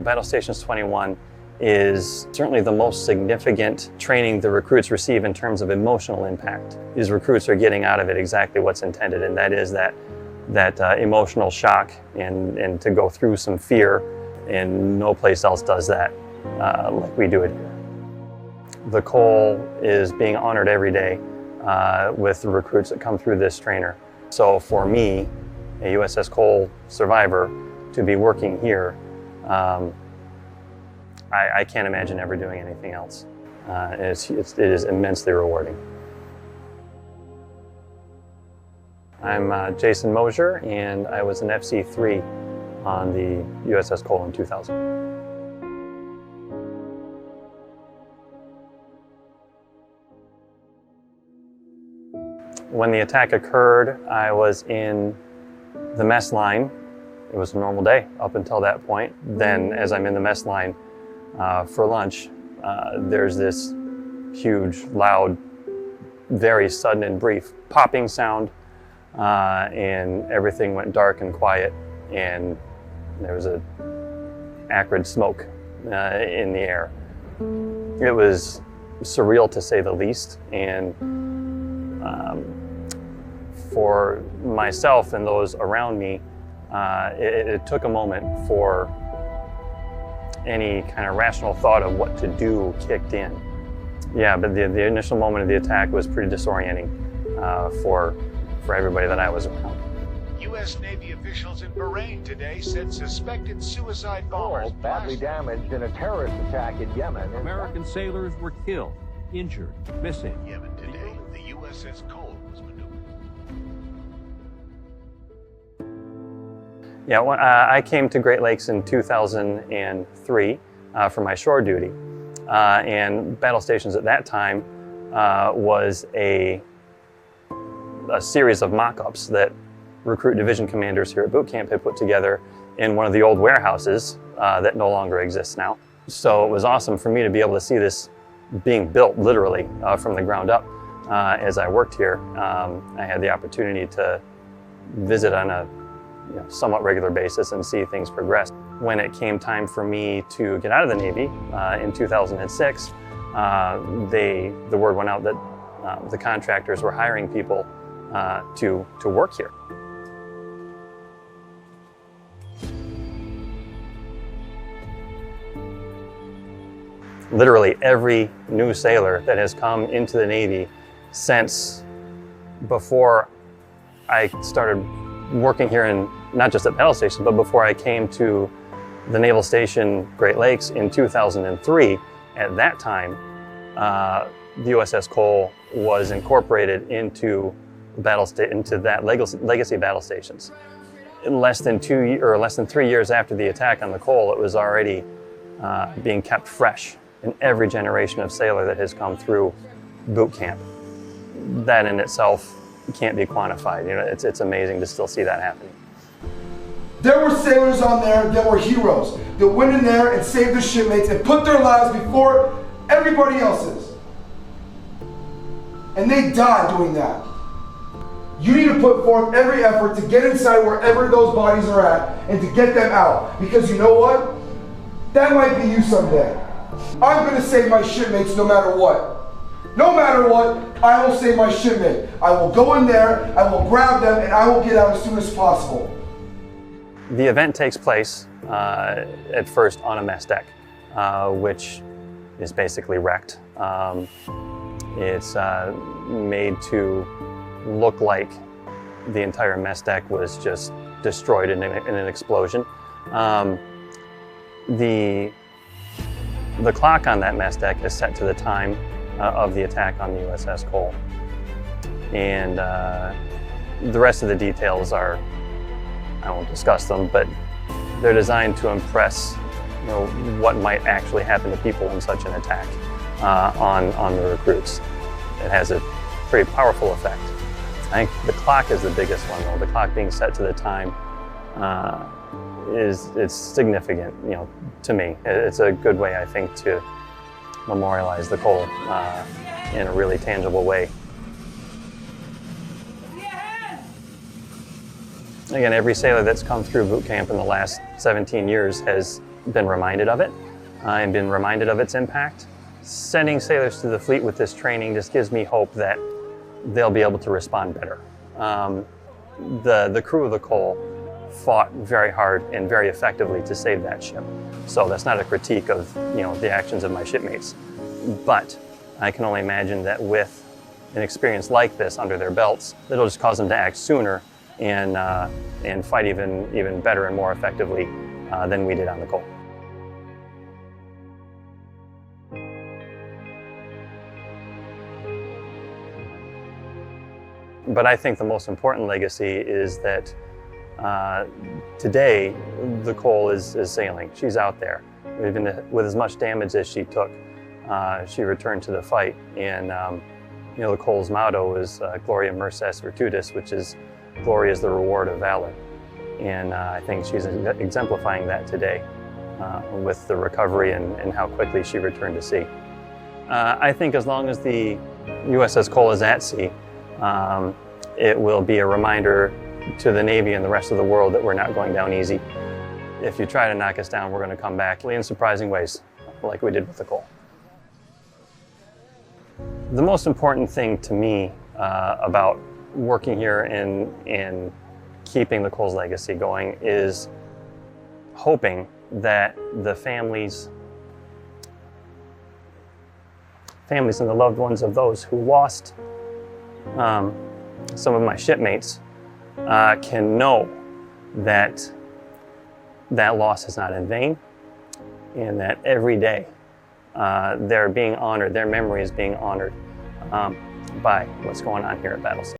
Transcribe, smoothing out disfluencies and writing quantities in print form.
Battlestations 21 is certainly the most significant training the recruits receive in terms of emotional impact. These recruits are getting out of it exactly what's intended, and that is that emotional shock and to go through some fear, and no place else does that like we do it here. The Cole is being honored every day with the recruits that come through this trainer. So for me, a USS Cole survivor, to be working here, I can't imagine ever doing anything else. It is immensely rewarding. I'm Jason Mosher, and I was an FC3 on the USS Cole in 2000. When the attack occurred, I was in the mess line. It was a normal day up until that point. Then, as I'm in the mess line for lunch, there's this huge, loud, very sudden and brief popping sound, and everything went dark and quiet, and there was a acrid smoke in the air. It was surreal, to say the least, and for myself and those around me, it took a moment for any kind of rational thought of what to do kicked in. Yeah, but the initial moment of the attack was pretty disorienting for everybody that I was around. U.S. Navy officials in Bahrain today said suspected suicide bombers badly damaged in a terrorist attack in Yemen. American sailors were killed, injured, missing. Yemen today, the USS Cole was maneuvered. Yeah, I came to Great Lakes in 2003 for my shore duty, and Battlestations at that time was a series of mock-ups that recruit division commanders here at boot camp had put together in one of the old warehouses that no longer exists now. So it was awesome for me to be able to see this being built literally from the ground up as I worked here. I had the opportunity to visit on a somewhat regular basis and see things progress. When it came time for me to get out of the Navy in 2006, the word went out that the contractors were hiring people to work here. Literally every new sailor that has come into the Navy since before I started working here, in not just at Battlestations, but before I came to the Naval Station Great Lakes in 2003, at that time, the USS Cole was incorporated into that legacy battle stations. In less than 3 years after the attack on the Cole, it was already being kept fresh in every generation of sailor that has come through boot camp. That in itself can't be quantified. It's amazing to still see that happening. There were sailors on there that were heroes, that went in there and saved their shipmates and put their lives before everybody else's. And they died doing that. You need to put forth every effort to get inside wherever those bodies are at and to get them out. Because you know what? That might be you someday. I'm going to save my shipmates no matter what. No matter what, I will save my shipmate. I will go in there, I will grab them, and I will get out as soon as possible. The event takes place at first on a mess deck, which is basically wrecked. It's made to look like the entire mess deck was just destroyed in an explosion. The clock on that mess deck is set to the time of the attack on the USS Cole. And the rest of the details are, I won't discuss them, but they're designed to impress what might actually happen to people in such an attack on the recruits. It has a pretty powerful effect. I think the clock is the biggest one, though. The clock being set to the time it's significant, to me. It's a good way, I think, to memorialize the Cole in a really tangible way. Again, every sailor that's come through boot camp in the last 17 years has been reminded of it and been reminded of its impact. Sending sailors to the fleet with this training just gives me hope that they'll be able to respond better. The crew of the Cole fought very hard and very effectively to save that ship. So that's not a critique of the actions of my shipmates, but I can only imagine that with an experience like this under their belts, it'll just cause them to act sooner and fight even better and more effectively than we did on the Cole. But I think the most important legacy is that today the Cole is sailing. She's out there. Even with as much damage as she took, she returned to the fight. And the Cole's motto is Gloria Merces Virtutis, which is glory is the reward of valor. And I think she's exemplifying that today with the recovery and how quickly she returned to sea. I think as long as the USS Cole is at sea, it will be a reminder to the Navy and the rest of the world that we're not going down easy. If you try to knock us down, we're going to come back in surprising ways, like we did with the Cole. The most important thing to me about working here and keeping the Cole's legacy going is hoping that the families and the loved ones of those who lost some of my shipmates can know that that loss is not in vain, and that every day they're being honored, their memory is being honored by what's going on here at Battlestations.